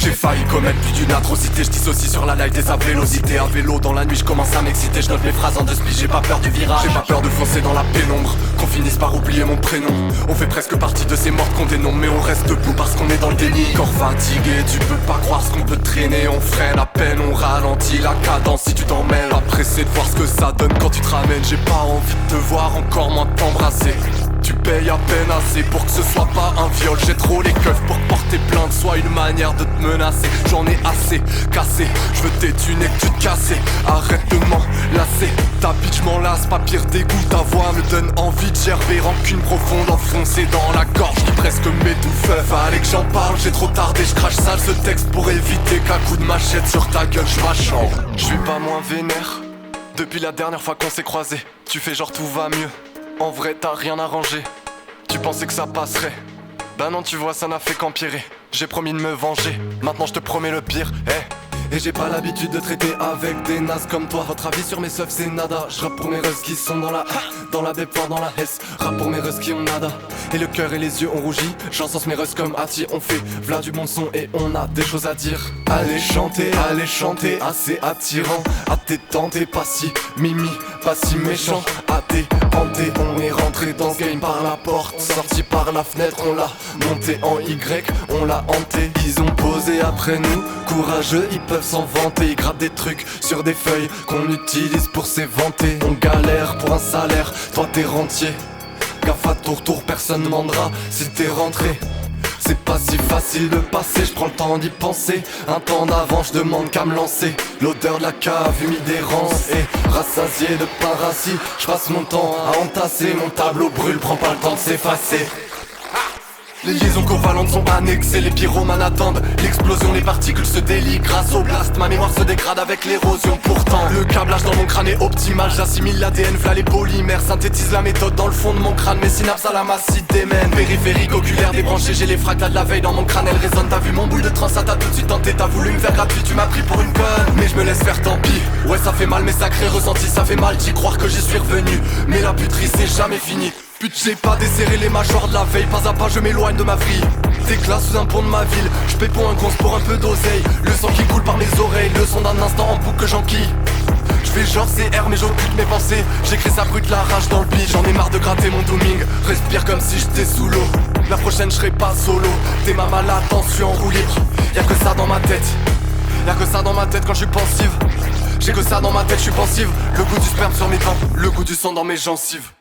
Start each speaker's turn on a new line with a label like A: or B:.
A: J'ai failli commettre plus d'une atrocité. Je dissocie sur la live des vélocité. À vélo dans la nuit je commence à m'exciter. Je note mes phrases en deux speed, j'ai pas peur du virage. J'ai pas peur de foncer dans la pénombre, qu'on finisse par oublier mon prénom. On fait presque partie de ces morts qu'on dénombre, mais on reste debout parce qu'on est dans le déni. Corps fatigué, tu peux pas croire ce qu'on peut traîner. On freine à peine, on ralentit la cadence si tu t'en mêles. Pas pressé de voir ce que ça donne quand tu te ramènes. J'ai pas envie de te voir, encore moins de t'embrasser. Tu payes à peine assez pour que ce soit pas un viol. J'ai trop les keufs pour porter plainte, soit une manière de te menacer. J'en ai assez cassé, je veux t'étuner que tu te casser. Arrête de m'enlacer, ta bitch m'enlace. Pas pire dégoût, ta voix me donne envie de gerber. Rancune profonde enfoncée dans la gorge qui presque m'étouffe. Fallait que j'en parle, j'ai trop tardé. Je crache sale ce texte pour éviter qu'un coup de machette sur ta gueule je m'acharne. Je suis pas moins vénère depuis la dernière fois qu'on s'est croisés. Tu fais genre tout va mieux, en vrai t'as rien arrangé. Tu pensais que ça passerait, bah non tu vois ça n'a fait qu'empirer. J'ai promis de me venger, maintenant je te promets le pire. Et j'ai pas l'habitude de traiter avec des nazes comme toi. Votre avis sur mes seufs c'est nada. Je rappe pour mes russes qui sont dans la déploire, dans la hesse. Rap pour mes russes qui ont nada. Et le cœur et les yeux ont rougi. J'encense mes russes comme Ati. On fait v'là du bon son et on a des choses à dire. Allez chanter, assez attirant. À tes tentés, pas si mimi, pas si méchant. À tes hantés, on est rentré dans ce game par la porte. Sorti par la fenêtre, on l'a monté en Y, on l'a hanté. Ils ont posé après nous, courageux, ils peuvent s'en vanter. Ils gravent des trucs sur des feuilles qu'on utilise pour s'éventer. On galère pour un salaire, toi t'es rentier. Gaffe à ton retour, personne ne demandera si t'es rentré. C'est pas si facile de passer, je prends le temps d'y penser. Un temps d'avant, je demande qu'à me lancer. L'odeur de la cave humide et rance. Et rassasié de pain rassis, je passe mon temps à entasser. Mon tableau brûle, prends pas le temps de s'effacer. Les liaisons covalentes sont annexées, les pyromanes attendent l'explosion, les particules se délient grâce au blast. Ma mémoire se dégrade avec l'érosion. Pourtant, le câblage dans mon crâne est optimal. J'assimile l'ADN, v'là les polymères. Synthétise la méthode dans le fond de mon crâne. Mes synapses à la masse s'y démènent. Périphérique, oculaire débranché, j'ai les fractales de la veille dans mon crâne. Elle résonne, t'as vu mon boule de trans, ça t'a tout de suite tenté. T'as voulu me faire gratuit, tu m'as pris pour une conne. Mais je me laisse faire, tant pis. Ouais ça fait mal, mais sacré ressenti, ça fait mal d'y croire que j'y suis revenu. Mais la puterie c'est jamais fini. Pute, j'ai pas desserré les mâchoires de la veille. Pas à pas je m'éloigne de ma vrille. T'éclates sous un pont de ma ville. Je paie pour un gonce pour un peu d'oseille. Le sang qui coule par mes oreilles. Le son d'un instant en boucle que j'enquille. Je fais genre CR mais j'occupe mes pensées. J'écris ça brute la rage dans le beat. J'en ai marre de gratter mon dooming. Respire comme si j'étais sous l'eau. La prochaine je serai pas solo. T'es ma malade, je suis en roue libre. Y'a que ça dans ma tête. Y'a que ça dans ma tête quand je suis pensive. J'ai que ça dans ma tête, je suis pensive. Le goût du sperme sur mes tempes, le goût du sang dans mes gencives.